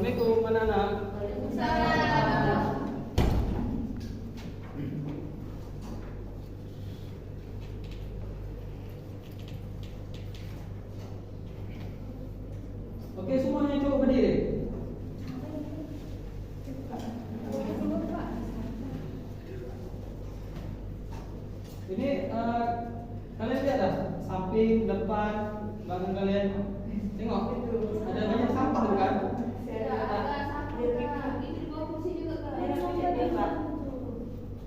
Assalamualaikum anak-anak. Waalaikumsalam. Oke, semuanya coba berdiri. Ini kalian lihat dah, samping, depan, belakang kalian. Tengok, ada banyak sampah bukan?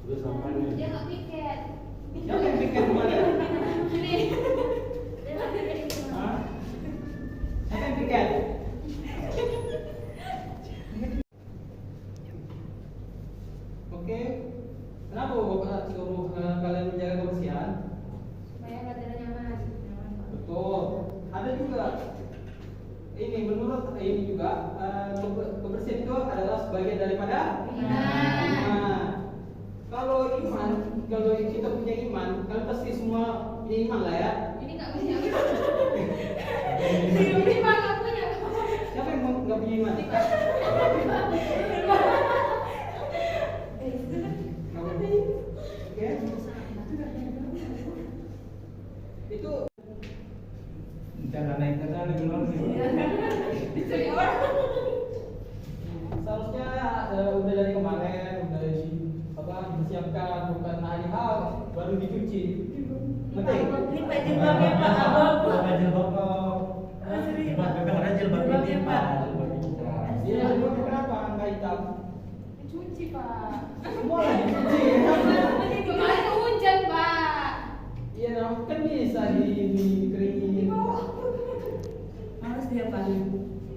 Udah sampahnya. Dia nggak piket. Siapa yang pikir kemana? Hah? Siapa yang pikir? Oke, kenapa Bapak suruh kalian menjaga kebersihan? Supaya nggak ada nyaman. Betul. Ada juga. Ini menurut ini juga kebersihan itu adalah sebagian daripada iman. Kalau iman, kalau kita punya iman, kalian pasti semua punya iman lah ya. Ini nggak punya. Ini mah nggak punya. Siapa yang nggak punya iman? Oke. Itu Jangan naik kereta lagi dulu. Dicuri orang. seharusnya udah dari kemarin, udah dipersiapkan, bukan hari H baru dicuci. Penting. Ini Pak jilbabnya Pak abu-abu. Pakai jilbab kok. Serius. Karena jilbab ini Pak. Iya, kenapa nggak hitam? Dicuci Pak. Semua lah dicuci. Kemarin hujan Pak. Iya, kan bisa dikeringin. Males dia Pak.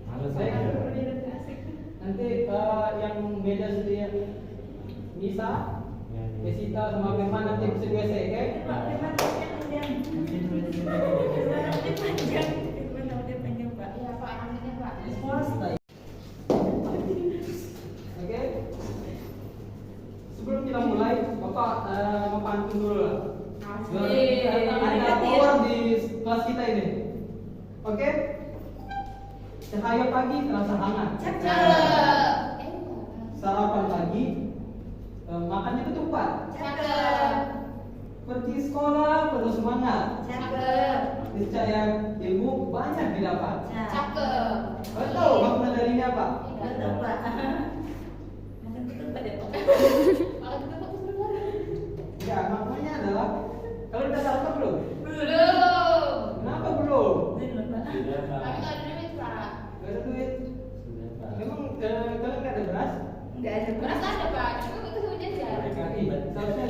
Males Saya aja. nanti yang beda sedikit Nisa, Desita sama Firman nanti bisa gue oke? Pak, Firman panjang. Firman rambutnya panjang Pak. Iya Pak, rambutnya Pak. Oke. Sebelum kita mulai, Bapak mau pantun dulu lah. Ada power di kelas kita ini. Oke? Cahaya pagi terasa hangat. Cakep. Sarapan pagi, makannya ketupat. Cakep. Pergi sekolah penuh semangat. Cakep. Niscaya ilmu banyak didapat. Cakep. Betul, makna dari ini apa? Betul Pak. Makan betul Pak deh Pak. Kalau kita fokus benar. Ya, maknanya adalah kalau udah sarapan belum? Belum. Kenapa belum? Belum Pak. Sudah Kami Pak. nggak ada duit Pak. Gak ada duit. Sudah Pak. Memang kalian nggak ada beras? Enggak ada Pak. Beras ada Pak, cuma kita hujan aja. Seharusnya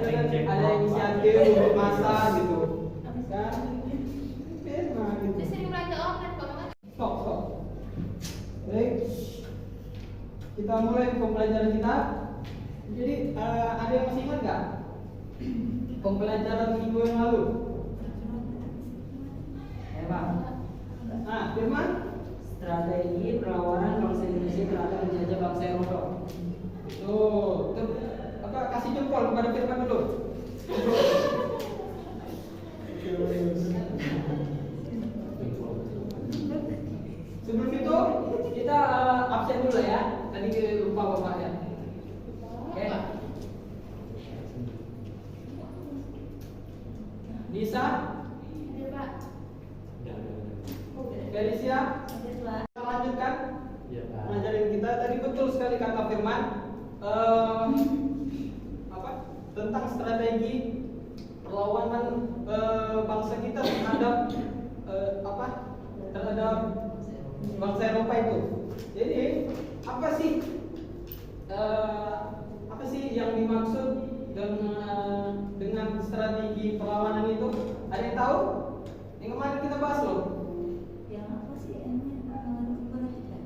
ada inisiatif untuk masak gitu. Kan? Firman Dia gitu. sering belanja online Pak, makanya. Stop. Baik. Kita mulai pembelajaran kita. Jadi ada yang masih ingat nggak? Pembelajaran minggu yang lalu. Pak. Nah, Firman, strategi perlawanan bangsa Indonesia terhadap penjajah bangsa Eropa. Tuh, kasih jempol kepada Firman dulu. Sebelum itu kita absen dulu ya. Tadi lupa bapaknya. Oke. Nisa, Ada Pak. Felicia, Ada Pak. kita lanjutkan Iya Pak. ngajarin kita. Tadi betul sekali kata Firman. Apa? Tentang strategi perlawanan bangsa kita terhadap apa? Terhadap bangsa Eropa itu. Jadi apa sih yang dimaksud dengan strategi perlawanan itu? Ada yang tahu? Yang kemarin kita bahas loh. Yang apa sih M-nya? Perhatikan.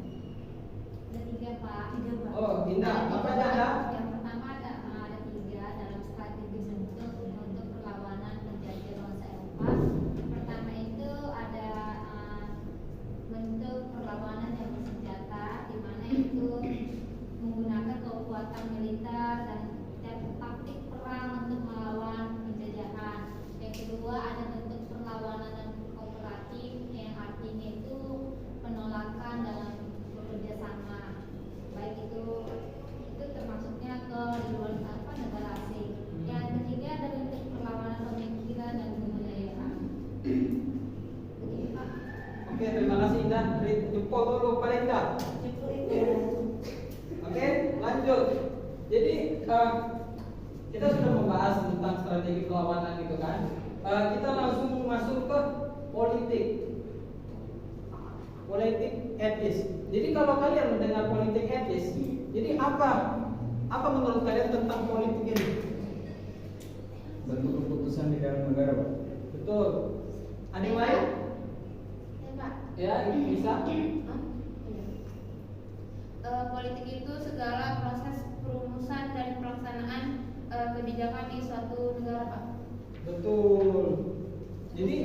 Ada 3 Pak. 3 Pak. Oh, Indah, apa aja ada? Yang pertama ada 3 dalam strategi untuk perlawanan penjajah bangsa Eropa. Pertama itu ada bentuk perlawanan yang bersenjata, di mana itu menggunakan kekuatan militer dan taktik perang untuk melawan penjajahan. Yang kedua ada bentuk perlawanan dan kooperatif, yang artinya itu penolakan dalam bekerja sama. Oke, terima kasih Indah. Jempol dulu pada Indah. Oke, lanjut. Jadi kita sudah membahas tentang strategi perlawanan gitu kan. Kita langsung masuk ke politik etis. Jadi kalau kalian mendengar politik etis, jadi apa menurut kalian tentang politik ini? Bentuk keputusan di dalam negara, Pak. Betul. Ada yang lain? Ya, Pak. Ya, bisa. Politik itu segala proses perumusan dan pelaksanaan kebijakan di suatu negara, Pak. Betul. Jadi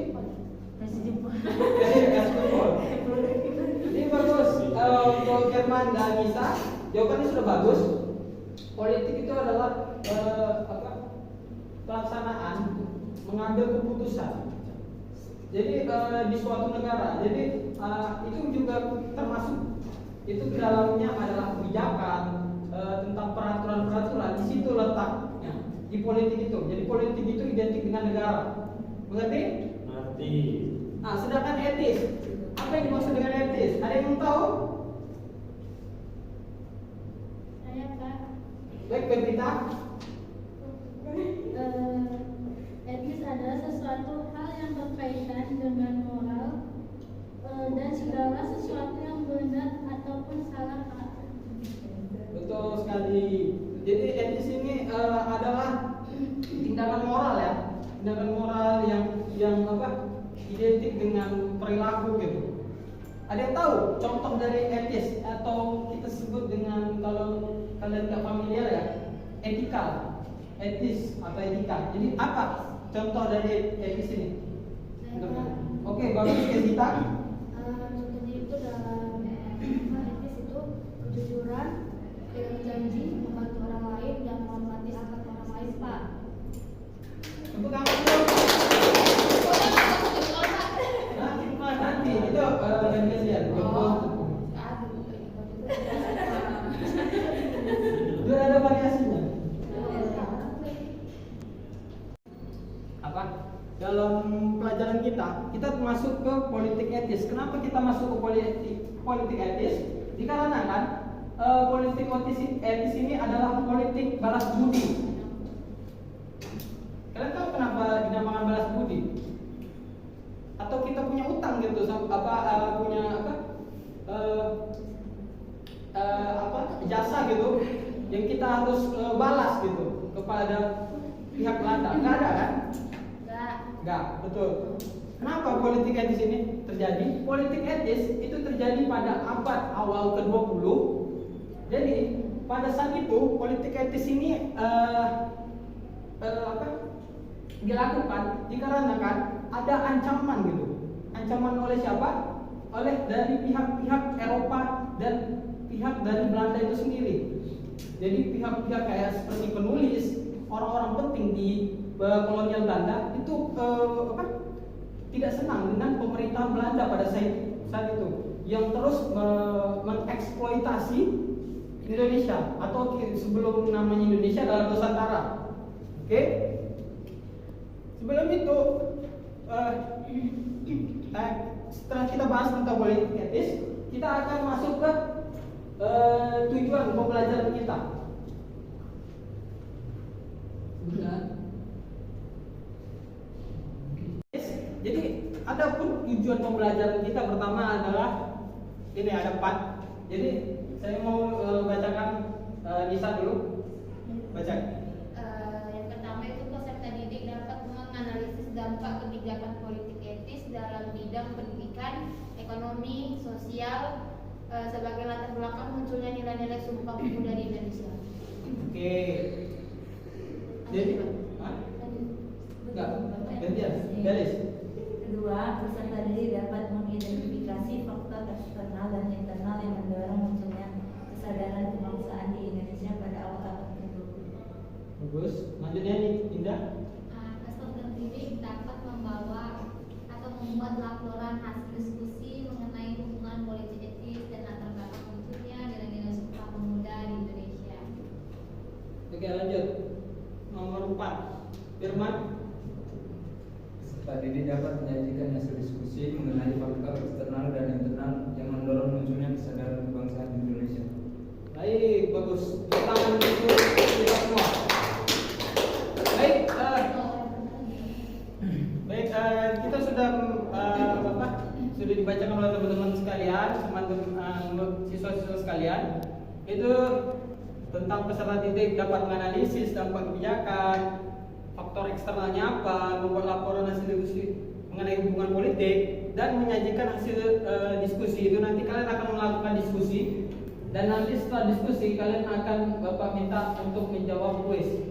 Masih jempol. Ini bagus. Untuk Firman dan Nisa, jawabannya sudah bagus. Politik itu adalah pelaksanaan mengambil keputusan. Jadi di suatu negara. Jadi itu juga termasuk itu di dalamnya adalah kebijakan tentang peraturan-peraturan. Di situ letaknya di politik itu. Jadi politik itu identik dengan negara. Mengerti? Mati. Nah, sedangkan etis, apa yang dimaksud dengan etis? Ada yang mau tahu? Saya, Pak. Baik, Pevita. Etis adalah sesuatu hal yang berkaitan dengan moral dan segala sesuatu yang benar ataupun salah. Betul sekali. Jadi etis ini adalah tindakan moral ya, tindakan moral yang identik dengan perilaku gitu. Ada yang tahu contoh dari etis atau kita sebut dengan kalau kalian nggak familiar ya, etika, etis atau etika. Jadi apa contoh dari etis ini? Oke, bagus kita. Contohnya itu dalam etis itu kejujuran, pegang janji, membantu orang lain, dan menghormati hak orang lain, Pak. Tepuk tangan dulu. Nanti itu bagian biar ada variasinya. Apa? Dalam pelajaran kita masuk ke politik etis. Kenapa kita masuk ke politik etis? Dikarenakan politik etis ini adalah politik balas budi. Kalian tahu kenapa dinamakan balas budi? Atau kita punya utang gitu, jasa gitu yang kita harus balas gitu kepada pihak Belanda. Nggak ada kan? Nggak, betul. Kenapa politik etis ini terjadi? Politik etis itu terjadi pada abad awal ke-20. Jadi pada saat itu politik etis ini dilakukan dikarenakan ada ancaman gitu. Ancaman oleh siapa? Oleh dari pihak-pihak Eropa dan pihak dari Belanda itu sendiri. Jadi pihak-pihak kayak seperti penulis, orang-orang penting di kolonial Belanda itu tidak senang dengan pemerintahan Belanda pada saat itu yang terus mengeksploitasi Indonesia atau sebelum namanya Indonesia adalah Nusantara. Oke? Sebelum itu setelah kita bahas tentang politik etis, kita akan masuk ke tujuan pembelajaran kita. Jadi adapun tujuan pembelajaran kita pertama adalah ini ada 4. Jadi saya mau bacakan Nisa dulu. Baca. Yang pertama itu peserta didik dapat menganalisis dampak kebijakan politik etis dalam bidang pendidikan, ekonomi, sosial sebagai latar belakang munculnya nilai-nilai Sumpah Pemuda di Indonesia. Oke. Jadi, enggak, gantian, garis. Kedua, peserta didik dapat mengidentifikasi faktor eksternal dan internal yang mendorong munculnya kesadaran kebangsaan di Indonesia pada awal abad ke-20. Bagus. Lanjutnya nih, Indah. Peserta didik dapat membawa atau membuat laporan hasil diskusi mengenai hubungan politik etis dan latar belakang munculnya nilai-nilai Sumpah Pemuda di Indonesia. Oke, lanjut. Nomor 4. Firman. Peserta didik dapat menyajikan hasil diskusi mengenai faktor eksternal sudah dibacakan oleh teman-teman sekalian, teman-teman siswa-siswa sekalian, itu tentang peserta didik dapat menganalisis dampak kebijakan, faktor eksternalnya apa, membuat laporan hasil diskusi mengenai hubungan politik, dan menyajikan hasil diskusi. Itu nanti kalian akan melakukan diskusi, dan nanti setelah diskusi kalian akan Bapak minta untuk menjawab kuis.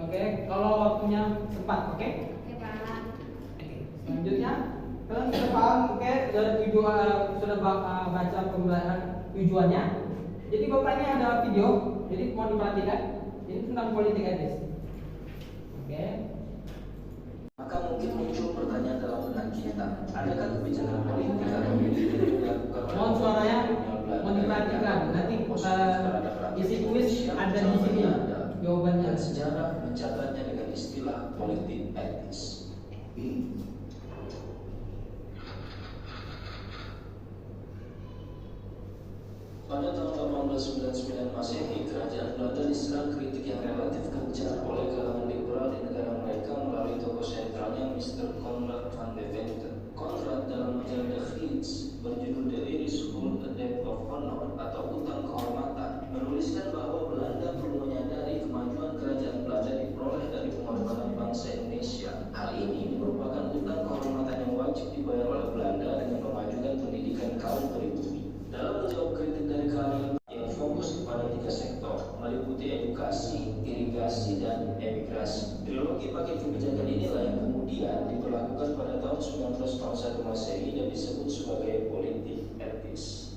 Oke, kalau waktunya sempat, oke? Oke, Pak. Selanjutnya kalian sudah paham, oke? Sudah baca pembelajaran tujuannya. Jadi Bapak ini ada video, jadi mau diperhatikan. Ini tentang politik etis. Oke. Maka mungkin muncul pertanyaan dalam benak kita, adakah kebijakan politik atau militer yang dilakukan oleh Mohon suaranya mau diperhatikan. Nanti isi kuis ada di sini jawabannya. dan sejarah mencatatnya dengan istilah politik etis. Pada tahun 1899 Masehi, kerajaan Belanda diserang kritik yang relatif kencang oleh kalangan liberal di negara mereka melalui tokoh sentralnya Mr. Conrad van Deventer. Conrad dalam majalah The Gids berjudul The Irish School, A Debt of Honor atau Utang Kehormatan menuliskan bahwa Belanda perlu menyadari kemajuan kerajaan Belanda diperoleh dari pengorbanan bangsa Indonesia. Hal ini merupakan utang kehormatan yang wajib dibayar oleh Belanda dengan memajukan pendidikan kaum pribumi. Dalam menjawab kritik dari kalangan yang fokus kepada 3 sektor, meliputi edukasi, irigasi, dan emigrasi. Trilogi paket kebijakan inilah yang kemudian diberlakukan pada tahun 1901 Masehi dan disebut sebagai politik etis.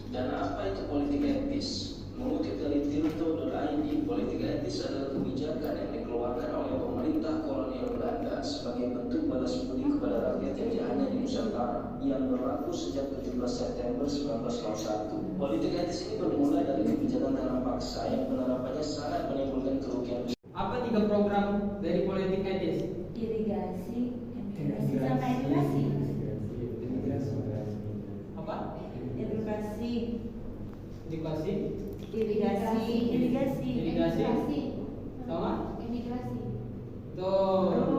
Dan apa itu politik etis? Mengutip dari Tirto.id, politik etis adalah kebijakan yang dikeluarkan oleh pemerintah kolonial Belanda sebagai bentuk balas budi kepada rakyat yang jahanya di Nusantara yang berlaku sejak 17 September 1961. Politik etis ini bermula dari kebijakan tanam paksa yang penerapannya sangat menimbulkan kerugian. Apa 3 program dari politik etis? Irigasi, emigrasi, sama edukasi. Apa? Edukasi, Edukasi, irigasi. irigasi, sama? Emigrasi. Tuh.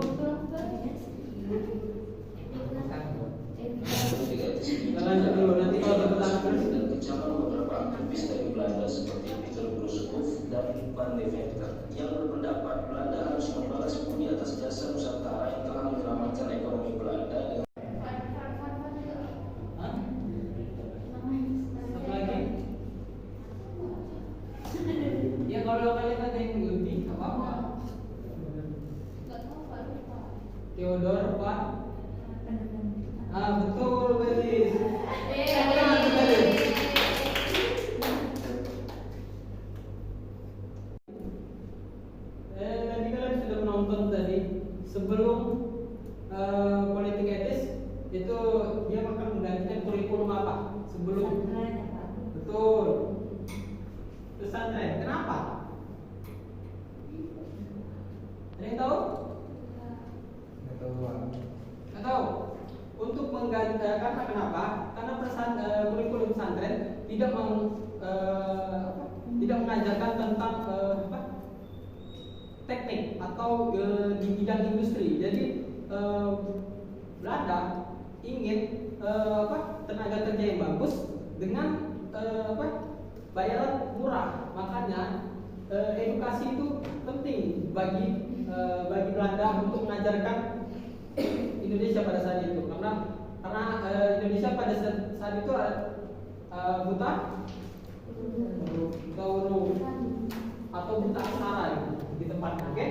Politik etis ini Kita lanjut dulu, nanti kalau bertanya terus. dan kecaman beberapa aktivis dari Belanda seperti Peter Brushoff dan Van Deventer yang berpendapat Belanda harus membalas budi atas jasa Nusantara yang telah menyelamatkan ekonomi Belanda dengan Hah? Apa lagi? Ya kalau kalian ada yang lebih, nggak apa-apa. Nggak tahu, Pak, lupa. Theodor, Pak. Betul, Belis. Tadi kalian sudah menonton tadi sebelum politik etis itu dia akan menggantikan kurikulum apa? Sebelum betul pesantren. Kenapa? Ada yang tahu? Nggak tahu. Untuk menggantikan karena kenapa? Karena kurikulum pesantren tidak tidak mengajarkan tentang teknik atau di bidang industri. Jadi Belanda ingin tenaga kerja yang bagus dengan bayaran murah. Makanya edukasi itu penting bagi Belanda untuk mengajarkan Indonesia pada saat itu, karena Indonesia pada saat itu buta huruf atau buta aksara di tempatnya, oke?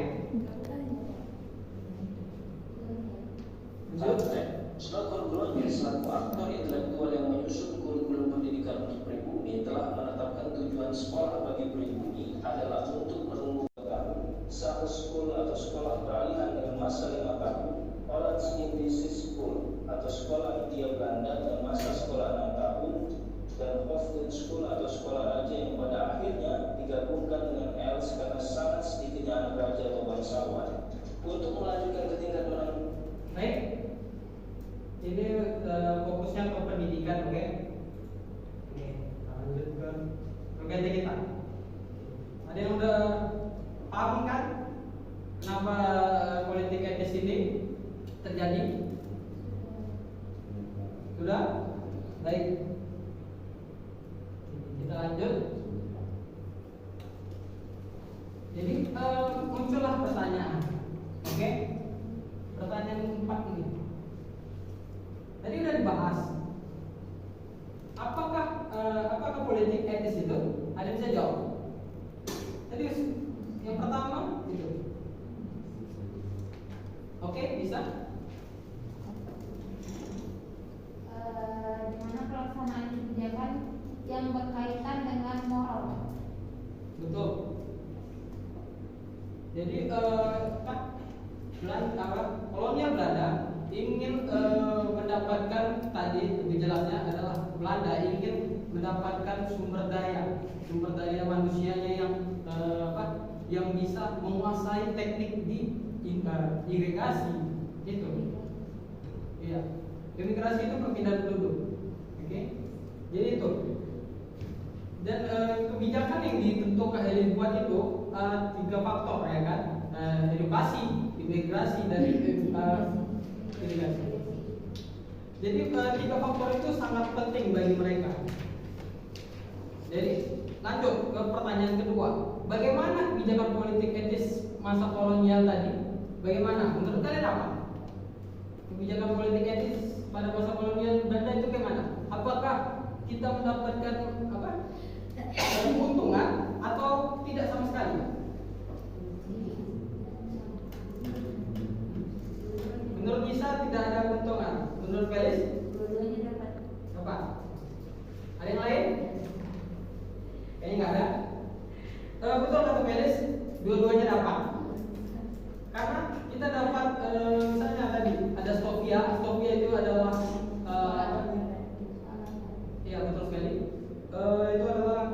Schlagor Groninger selaku aktor intelektual yang menyusun kurikulum pendidikan untuk pribumi telah menetapkan tujuan sekolah bagi pribumi adalah untuk menumbuh kembang satu school atau sekolah peralihan dengan masa 5 tahun, Hollands Indische School atau sekolah India Belanda dengan masa sekolah 6 tahun, dan Hofden School atau sekolah raja yang pada akhirnya digabungkan dengan Els karena sangat sedikitnya anak raja atau bangsawan untuk melanjutkan ke tingkat menengah. Baik, ini fokusnya ke pendidikan, oke? Oke, kita lanjutkan kegiatan kita. Ada yang udah paham kan? kenapa politik etis ini terjadi? Sudah? Baik. Kita lanjut. Jadi muncullah pertanyaan. Oke? Pertanyaan 4 ini. Tadi udah dibahas. Apakah politik etis itu? Ada yang bisa jawab? Tadi yang pertama itu. Oke, bisa? Di mana pelaksanaan kebijakan yang berkaitan dengan moral. Betul. Jadi kolonial Belanda ingin mendapatkan, tadi lebih jelasnya adalah Belanda ingin mendapatkan sumber daya manusianya yang bisa menguasai teknik di irigasi itu. Iya. Imigrasi itu perpindahan penduduk. Oke. Jadi itu. Dan kebijakan yang dibentuk dibuat itu 3 faktor ya kan. Edukasi, imigrasi dan irigasi. Jadi 3 faktor itu sangat penting bagi mereka. Jadi lanjut ke pertanyaan kedua. Bagaimana kebijakan politik etis masa kolonial tadi? Bagaimana? Menurut kalian apa? Kebijakan politik etis pada masa kolonial Belanda itu bagaimana? Apakah kita mendapatkan keuntungan atau tidak sama sekali? Menurut Nisa tidak ada keuntungan. Menurut Felis? Dua-duanya dapat. Apa? Ada yang lain? Kayaknya nggak ada. Betul kata Felis, dua-duanya dapat. Karena kita dapat misalnya tadi ada Sofia itu adalah ya betul sekali. Itu adalah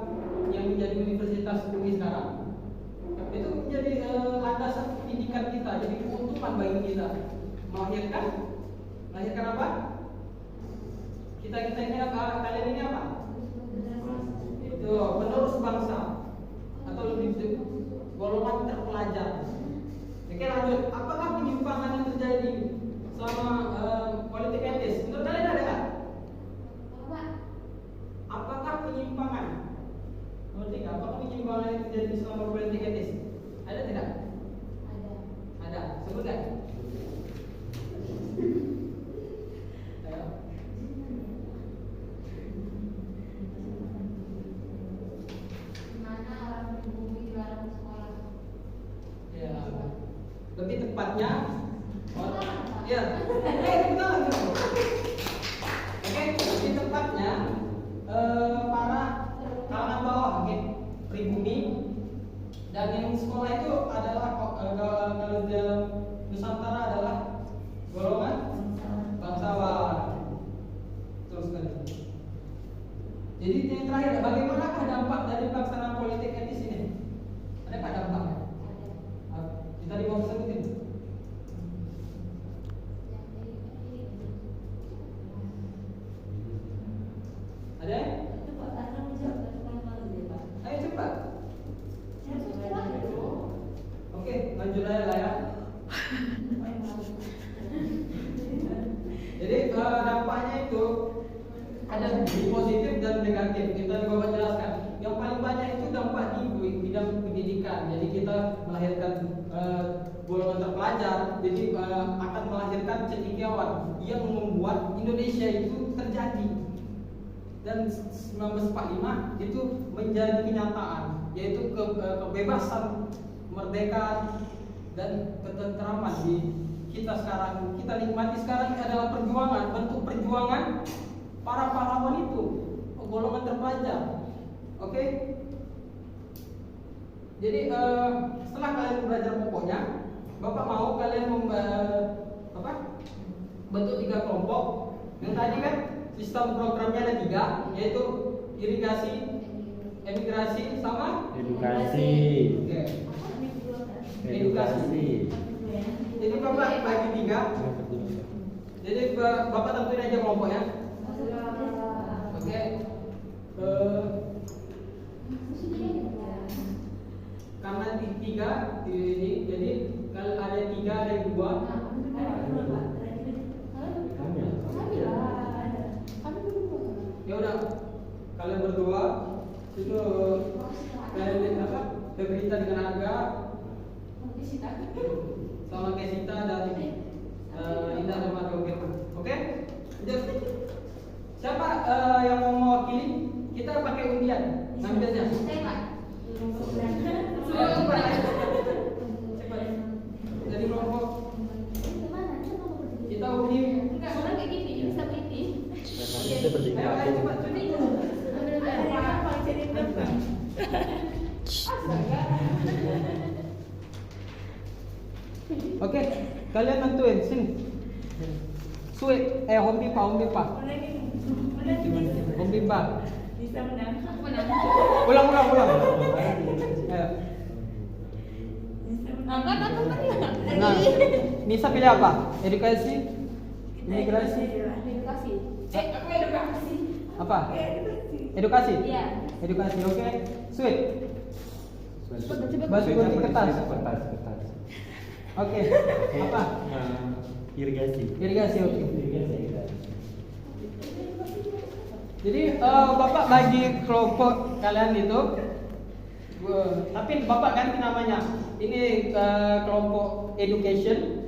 yang menjadi universitas UI sekarang. Itu menjadi landasan pendidikan kita, jadi keuntungan bagi kita. Melahirkan apa? Kita ini apa? Kalian ini apa? Itu penerus bangsa atau lebih golongan terpelajar. Oke lanjut. Apakah penyimpangan yang terjadi selama politik etis? Menurut kalian ada nggak? Apakah penyimpangan? Menurut Tika, apakah penyimpangan yang terjadi selama politik etis? Ada tidak? Ada. Sebutkan. Lebih tepatnya, ya, betul. Oke, lebih tepatnya para kalangan bawah, pribumi, dan yang sekolah itu adalah kalau di dalam Nusantara adalah golongan bangsawan. Terus sekali. Jadi yang terakhir, bagaimanakah dampak dari pelaksanaan politik etis ini? Adakah dampaknya? Kita di bawah sebutin. Ada? Ayo cepat. Oke, lanjut aja lah ya. Jadi dampaknya itu ada positif dan negatif. Kita coba jelaskan. Yang paling banyak itu dampak di bidang pendidikan. Jadi kita melahirkan golongan terpelajar, jadi akan melahirkan cendekiawan yang membuat Indonesia itu terjadi. Dan 1945 itu menjadi kenyataan, yaitu kebebasan, kemerdekaan dan ketentraman di kita sekarang. Kita nikmati sekarang adalah perjuangan, bentuk perjuangan para pahlawan itu, golongan terpelajar. Oke? Jadi setelah kalian belajar pokoknya, Bapak mau kalian bentuk 3 kelompok. Yang tadi kan sistem programnya ada 3, yaitu irigasi, emigrasi, sama Edukasi. Oke. Edukasi. Jadi Bapak bagi 3. Jadi Bapak tentuin aja kelompoknya. Oke. Karena 3 ini, jadi Kalau ada 3, ada yang 2. Ya udah, kalian berdua itu kalian apa? Berita dengan Aga, sama Kesita dan Indah dan Marga. Oke? Lanjut. Siapa yang mau mewakili? Kita pakai undian. Ngambilnya. Cepat. Jadi kelompok kita undi. Enggak, orang kayak gini bisa berdiri. Ayo cepat. Oke, kalian nentuin sini. Sweet, home pipa. Home pipa. Bisa menang. Ulang. Ayo. Nah, Nisa pilih apa? Edukasi? Imigrasi? Edukasi. Aku edukasi. Apa? Edukasi? Iya. Edukasi, oke. Sweet. Basuh Kertas. kertas. Kertas. Oke. Apa? Irigasi, oke. Jadi Bapak bagi kelompok kalian itu, tapi Bapak ganti namanya. Ini kelompok education.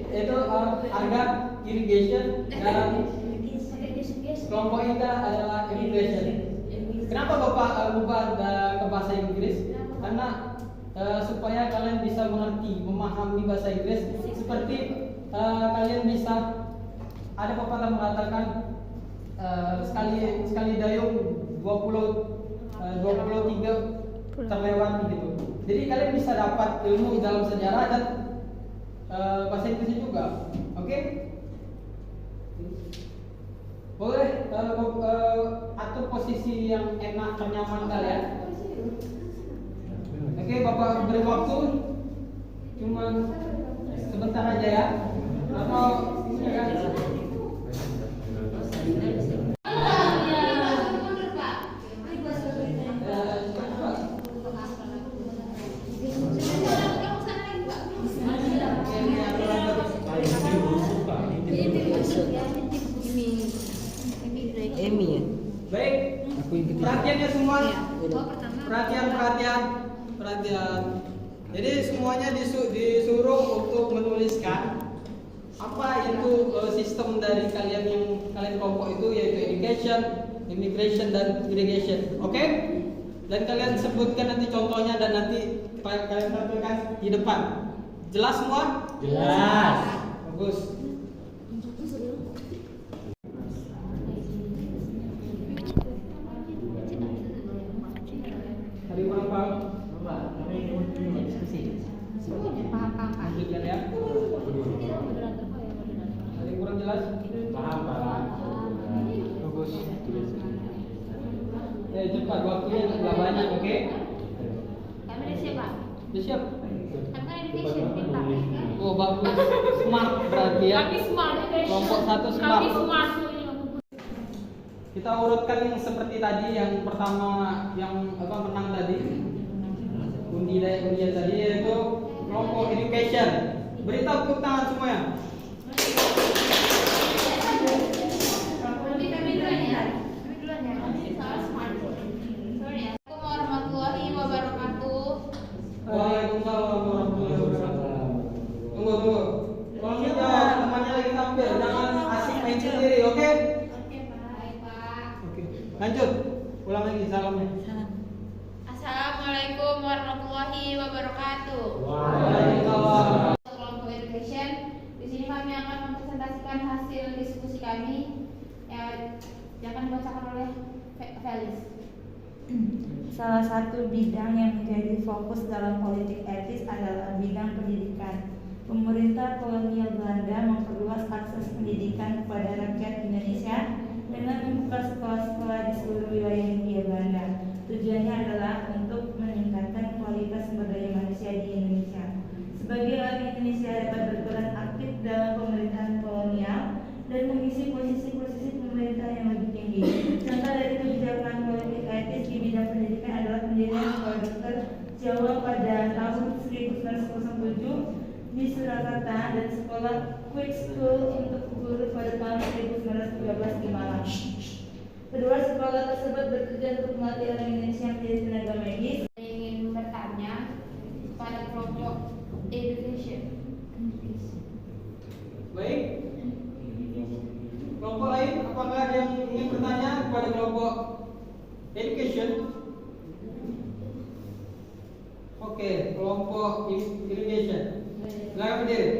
Itu Arga irrigation dan kelompok Ida adalah immigration. Kenapa Bapak ubah ke bahasa Inggris? Karena supaya kalian bisa mengerti, memahami bahasa Inggris. Seperti kalian bisa, ada pepatah mengatakan sekali dayung 23 terlewati gitu. Jadi kalian bisa dapat ilmu dalam sejarah dan bahasa Inggris juga. Oke? Boleh atur posisi yang enak dan nyaman kalian. Oke, Bapak beri waktu cuma sebentar aja ya. Atau ini ya. Baik, perhatiannya semua. Perhatian. Jadi semuanya disuruh untuk menuliskan apa itu sistem dari kalian yang kalian kelompok itu, yaitu education, immigration dan irrigation. Oke? Dan kalian sebutkan nanti contohnya dan nanti kalian tampilkan di depan. Jelas semua? Jelas. Bagus. Hari kurang paham? Paham. Lanjutkan ya. Hari kurang jelas? Paham. Bagus. Ya cepat, waktunya nggak banyak, oke? Kami udah siap, Pak. Udah siap? Kami kan education pintar. Oh bagus, smart berarti ya. Kami smart. Kelompok 1 smart. Kami smart. Kita urutkan yang seperti tadi, yang pertama yang menang tadi, undian tadi, yaitu kelompok education. Beritahu tepuk tangan semuanya. Kami duluan ya. Soal smart. Sorry ya. Assalamualaikum warahmatullahi wabarakatuh. Waalaikumsalam warahmatullahi wabarakatuh. Tunggu. Kalau kita temannya lagi tampil, jangan asik main sendiri, oke? Lanjut, ulang lagi salamnya. Assalamualaikum warahmatullahi wabarakatuh. Waalaikumsalam. Kelompok education. Di sini kami akan mempresentasikan hasil diskusi kami yang akan dibacakan oleh Felis. Salah satu bidang yang menjadi fokus dalam politik etis adalah bidang pendidikan. Pemerintah kolonial Belanda memperluas akses pendidikan kepada rakyat Indonesia dengan membuka sekolah-sekolah di seluruh wilayah Hindia Belanda. Tujuannya adalah untuk meningkatkan kualitas sumber daya manusia di Indonesia. Sebagai orang Indonesia dapat berperan aktif dalam pemerintahan kolonial dan mengisi posisi-posisi pemerintah yang lebih tinggi. Contoh dari kebijakan politik etis di bidang pendidikan adalah pendirian sekolah dokter Jawa pada tahun 19 1907 di Surakarta dan sekolah Quick School untuk guru pada tahun 1913 di Malang. Kedua sekolah tersebut bertujuan untuk melatih orang Indonesia yang menjadi tenaga medis. Ingin bertanya pada kelompok education. Baik. Kelompok lain, apakah ada yang ingin bertanya kepada kelompok education? Oke, kelompok education. Silakan berdiri.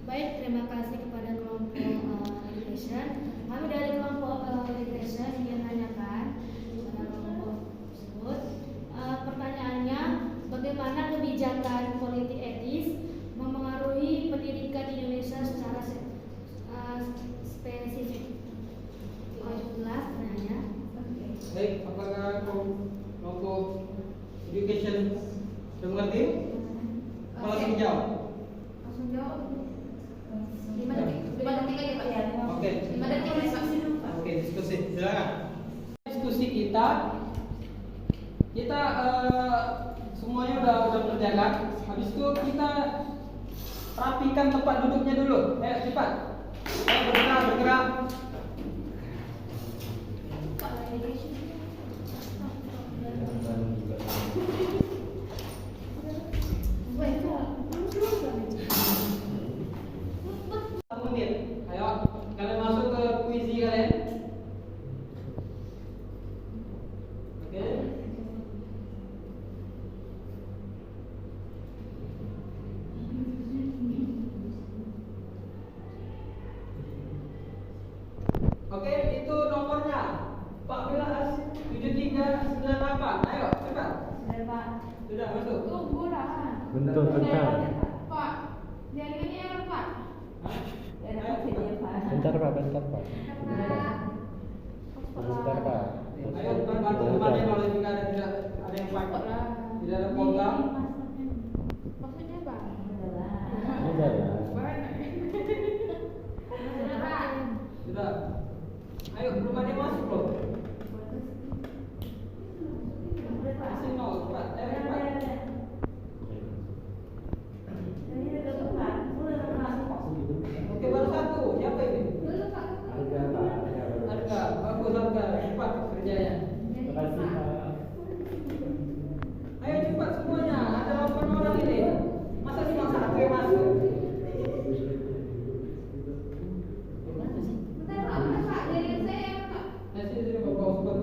Baik, terima kasih kepada kelompok education. Kami dari kelompok education ingin menanyakan kepada kelompok tersebut. Pertanyaannya, bagaimana kebijakan politik etis memengaruhi pendidikan Indonesia secara spesifik? Jelas, nanya. Baik, apakah kelompok education sudah mengerti? Apa langsung jawab? Langsung jawab. 5 detik aja Pak. Oke. 5 detik diskusi dulu Pak. Oke, diskusi. Silakan. Diskusi kita semuanya udah mengerjakan. Habis itu kita rapikan tempat duduknya dulu. Ayo cepat. Ayo bergerak. Menit. Ayo, kalian masuk ke puisi kalian. Oke. Oke, itu nomornya 147398. Ayo, cepat. Sudah Pak. Sudah masuk. Tunggu lah. Bentar. Pak, jaringannya apa Pak? Hah? Ya, dapat video Pak. Bentar Pak. Ayo bantu temannya kalau juga tidak ada yang pakai, tidak ada program. Maksudnya Pak? Udah lah. Sudah. Ayo belum ada yang masuk loh. Masih mau cepat. Ayo cepat. Oke, baru satu. Siapa ini? Harga. Bagus harga. Cepat kerjanya. Ayo cepat semuanya. Ada 8 orang ini. Masa cuma satu yang masuk? Bentar Pak, jaringan saya Pak. Sini bawa super.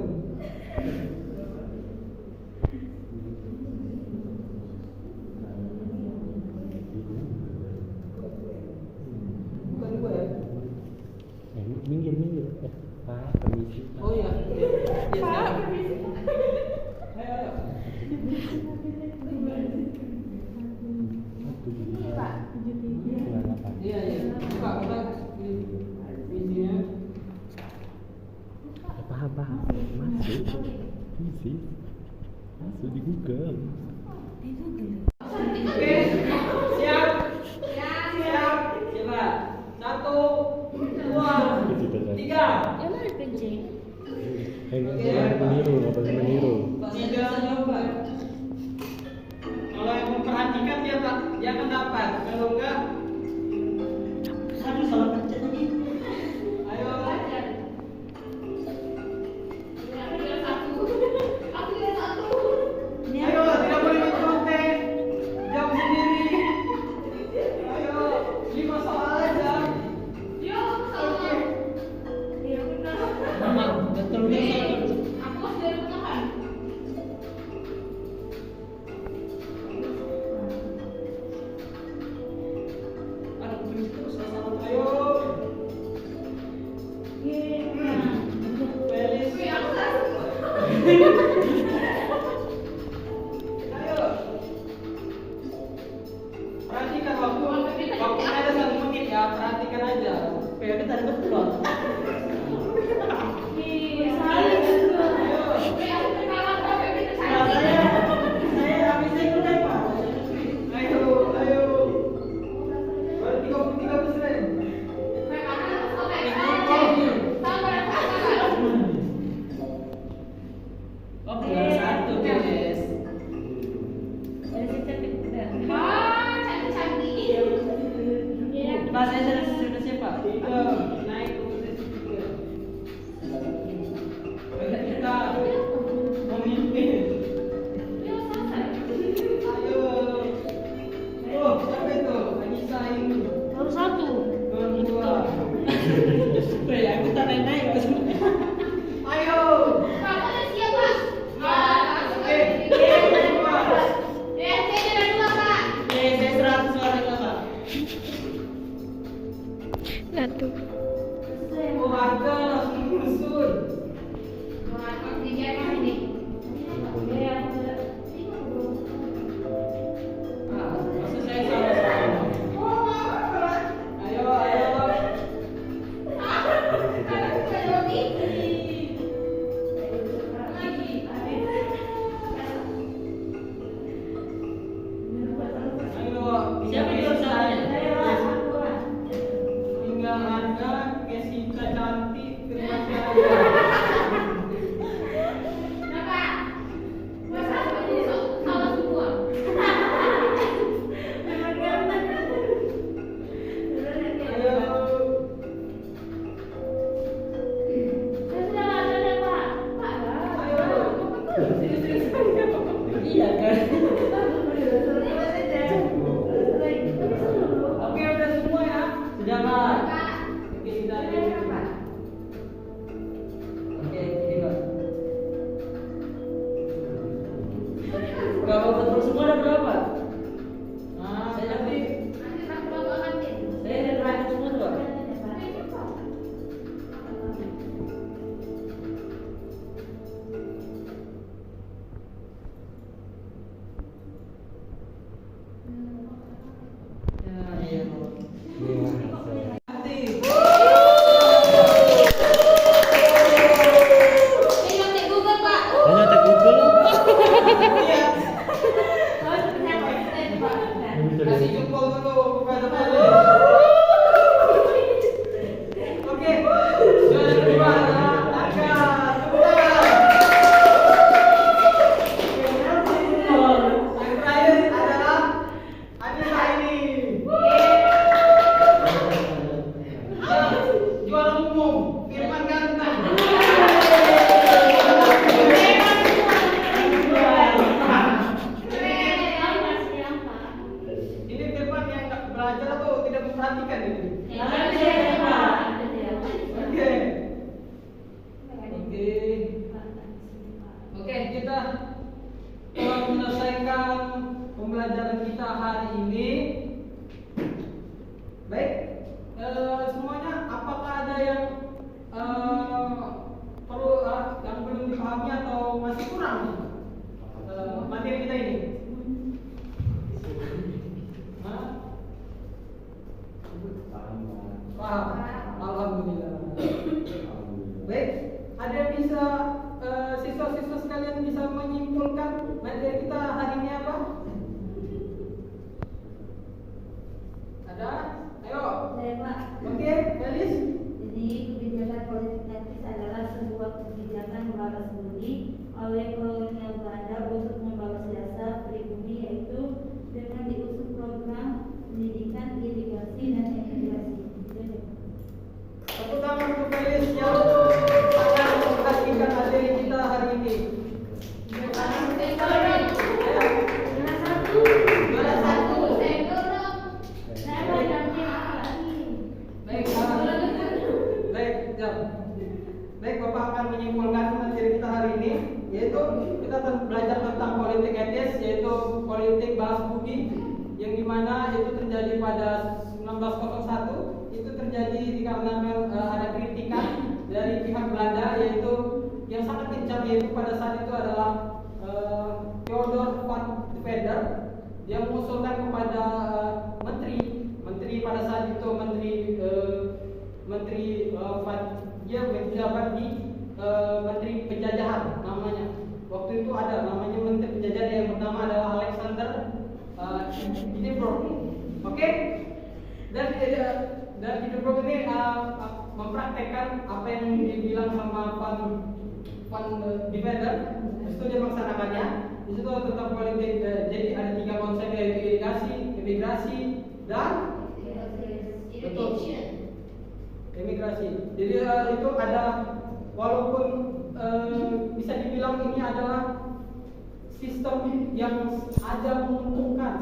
Bukan gua ya? Minggir. Pak, permisi. Oh iya. Pak, permisi. Ayo. Iya. Buka visinya. Apa? Masuk di Google. Oke. Siap. Coba. 1, 2, 3. Meniru. Tidak nyoba. Kalau yang memperhatikan dia akan dapat. Kalau enggak, salah pencet lagi. Ayo. Ayo, tidak boleh Kalau betul semua ada berapa? Nah, Saya nanti Nanti berapa nanti? Saya ada terakhir semua tuh, Pak. iya. Nanti. Ini pakai Google, Pak. Hanya ada Google. Iya. Oh, ternyata itu, Pak. Kasih jempol dulu kepada Pak. Oke. Juara kedua adalah Aka. Yang terakhir adalah Anissa ini. Juara umum Firman Ganteng. Ini Firman yang nggak belajar atau tidak memperhatikan ini? Oke. Oke, kita telah menyelesaikan pembelajaran kita hari ini. Baik, semuanya apakah ada yang perlu yang belum dipahami atau masih kurang materi kita ini? Hah? Paham? Alhamdulillah. Baik, ada yang bisa siswa-siswa sekalian bisa menyimpulkan materi kita hari ini apa? Ada? Ayo. Saya, Pak. Oke, Felis. Jadi kebijakan politik etis adalah sebuah kebijakan membalas budi oleh kolonial Belanda untuk membalas jasa pribumi, yaitu dengan diusung program pendidikan, irigasi, dan integrasi. Tepuk tangan untuk Felis yang akan memperhatikan materi kita hari ini. Juara satu. Baik, baik, jam. Baik, Bapak akan menyimpulkan materi kita hari ini, yaitu kita akan belajar tentang politik etis, yaitu politik balas budi, yang dimana itu terjadi pada 1901. Itu terjadi dikarenakan ada kritikan dari pihak Belanda, yaitu yang sangat kencang, yaitu pada saat itu adalah Theodor van Deventer. Dia mengusulkan kepada menteri pada saat itu dia menjabat di menteri penjajahan namanya. Waktu itu ada namanya menteri penjajahan yang pertama adalah Alexander Hindenburg. Oke? Dan Hindenburg ini mempraktekkan apa yang dibilang sama Van Deventer. Itu dia melaksanakannya. Di situ tentang politik. Jadi ada 3 konsep, yaitu irigasi, imigrasi, dan betul, imigrasi. Jadi itu ada, walaupun bisa dibilang ini adalah sistem yang ada menguntungkan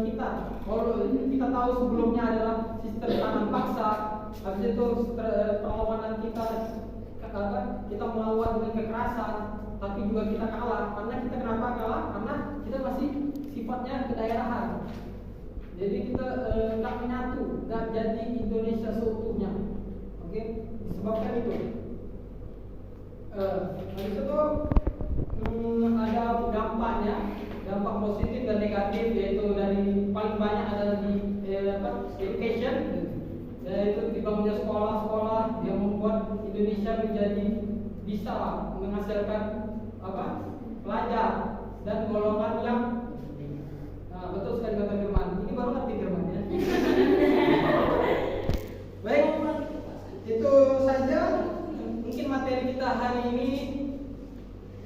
kita. Kalau kita tahu sebelumnya adalah sistem tanam paksa, habis itu perlawanan kita melawan dengan kekerasan, tapi juga kita kalah. Karena kita kenapa kalah? Karena kita masih sifatnya kedaerahan. Jadi kita nggak menyatu, nggak jadi Indonesia seutuhnya. Oke, disebabkan itu. Habis itu ada dampaknya, dampak positif dan negatif, yaitu dari paling banyak adalah di education, yaitu dibangunnya sekolah-sekolah yang membuat Indonesia menjadi bisa menghasilkan pelajar dan golongan yang betul sekali kata Firman. Ini baru ngerti Firman ya. Baik, itu saja mungkin materi kita hari ini.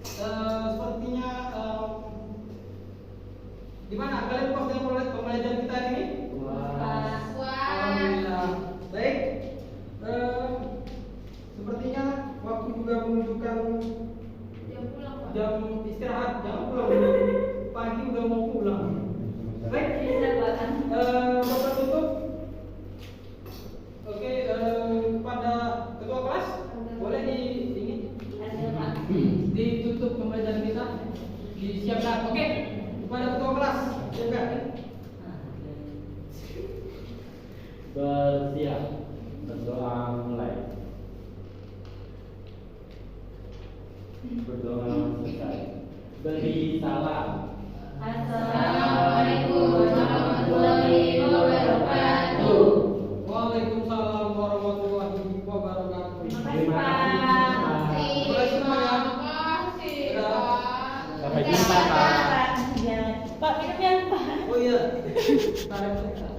Sepertinya gimana kalian puas dengan pembelajaran kita hari ini? Alhamdulillah. Baik, sepertinya waktu juga menunjukkan jam istirahat, jangan pulang dulu. Pagi udah mau pulang. Baik, Bapak tutup. Oke, pada ketua kelas boleh ditutup pembelajaran kita di disiapkan. Oke, kepada ketua kelas siapkan. Bersiap. Berdoa mulai. Berdoa selesai. Beri salam. Assalamualaikum warahmatullahi wabarakatuh. Waalaikumsalam warahmatullahi wabarakatuh. Terima kasih, Pak. Terima kasih semuanya. Sampai jumpa, Pak. Pak, minum ya, Pak. Oh iya. Tarik.